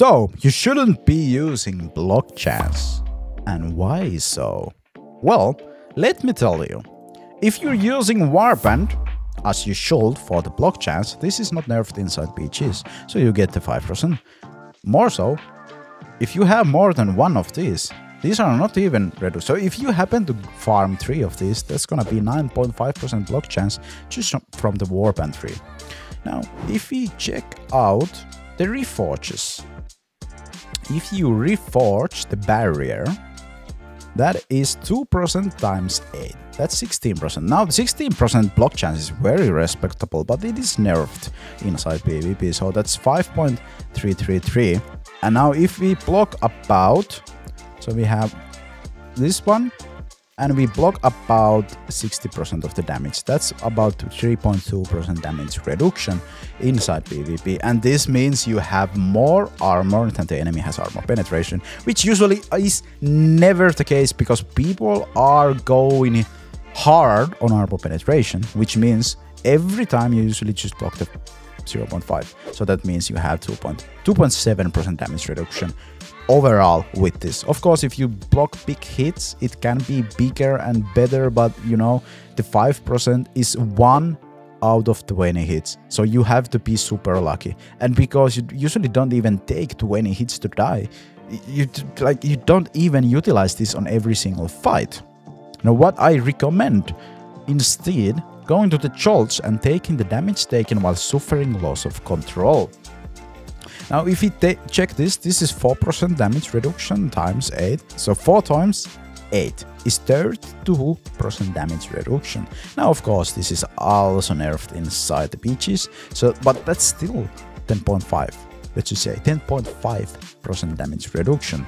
So, you shouldn't be using block chance. And why so? Well, let me tell you. If you're using Warband, as you should for the block chance, this is not nerfed inside PGs, so you get the 5%. More so, if you have more than one of these are not even reduced. So if you happen to farm 3 of these, that's gonna be 9.5% block chance just from the Warband 3. Now, if we check out the reforges, if you reforge the barrier, that is 2% times 8. That's 16%. Now, 16% block chance is very respectable, but it is nerfed inside PvP, so that's 5.333. And now if we block about, so we have this one, and we block about 60% of the damage. That's about 3.2% damage reduction inside PvP. And this means you have more armor than the enemy has armor penetration, which usually is never the case because people are going hard on armor penetration, which means every time you usually just block the 0.5. So that means you have 2.7% damage reduction overall with this. Of course, if you block big hits, it can be bigger and better, but you know, the 5% is 1 out of 20 hits. So you have to be super lucky. And because you usually don't even take 20 hits to die, you don't even utilize this on every single fight. Now, what I recommend instead, going to the jolts and taking the damage taken while suffering loss of control. Now, if we check this is 4% damage reduction times 8. So 4 times 8 is 32% damage reduction. Now, of course, this is also nerfed inside the PGs. So, but that's still 10.5. Let's just say 10.5% damage reduction,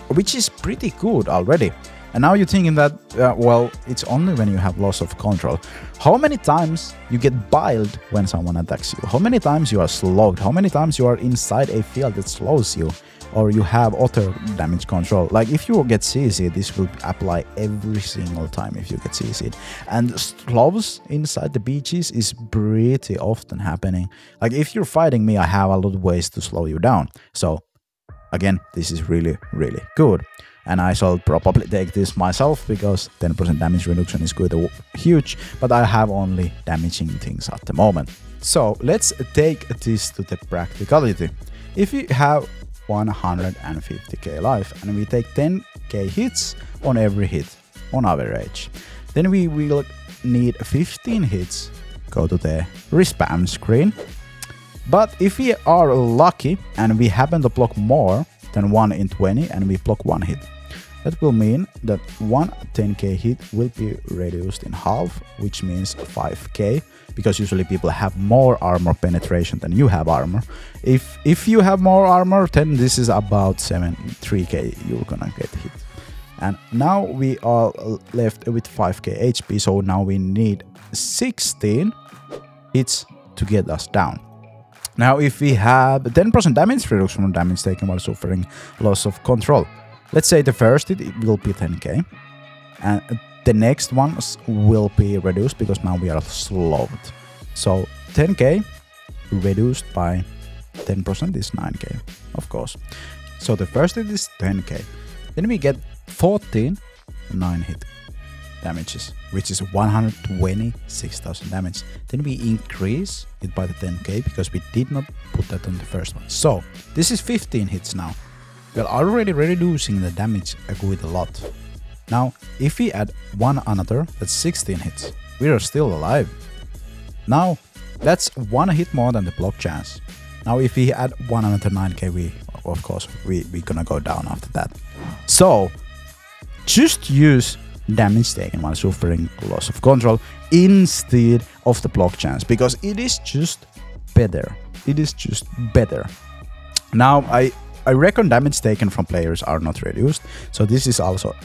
which is pretty good already. And now you're thinking that, well, it's only when you have loss of control. How many times you get biled when someone attacks you? How many times you are slowed? How many times you are inside a field that slows you? Or you have auto damage control? Like, if you get CC'd, this will apply every single time if you get CC'd. And slows inside the beaches is pretty often happening. Like, if you're fighting me, I have a lot of ways to slow you down. So, again, this is really, really good. And I shall probably take this myself because 10% damage reduction is quite huge, but I have only damaging things at the moment. So let's take this to the practicality. If we have 150k life and we take 10k hits on every hit on average, then we will need 15 hits. Go to the respawn screen. But if we are lucky and we happen to block more than 1 in 20 and we block 1 hit, that will mean that one 10k hit will be reduced in half, which means 5k, because usually people have more armor penetration than you have armor. If you have more armor, then this is about 3k you're gonna get hit. And now we are left with 5k HP, so now we need 16 hits to get us down. Now if we have 10% damage reduction from damage taken while suffering loss of control, let's say the first hit will be 10k, and the next ones will be reduced because now we are slowed. So 10k reduced by 10% is 9k, of course. So the first hit is 10k. Then we get 14 9-hit damages, which is 126,000 damage. Then we increase it by the 10k because we did not put that on the first one. So this is 15 hits now. We're already reducing the damage quite a lot. Now, if we add one another, that's 16 hits. We are still alive. Now, that's 1 hit more than the block chance. Now, if we add one another 9k, of course, we're gonna go down after that. So, just use damage taken while suffering loss of control instead of the block chance, because it is just better. It is just better. Now, I reckon damage taken from players are not reduced, so this is also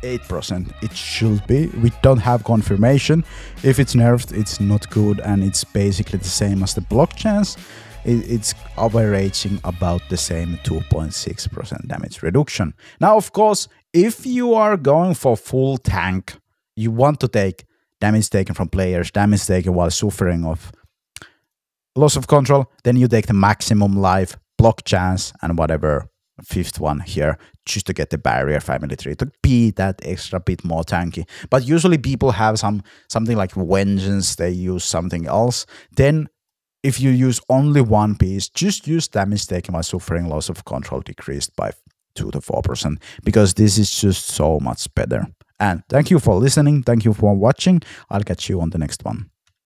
8%. It should be. We don't have confirmation. If it's nerfed, it's not good, and it's basically the same as the block chance. It's averaging about the same 2.6% damage reduction. Now, of course, if you are going for full tank, you want to take damage taken from players, damage taken while suffering of loss of control, then you take the maximum life block chance, and whatever fifth one here, just to get the barrier family tree to be that extra bit more tanky. But usually people have something like vengeance, they use something else. Then if you use only one piece, just use damage taken by suffering loss of control decreased by 2 to 4%, because this is just so much better. And thank you for listening, thank you for watching. I'll catch you on the next one.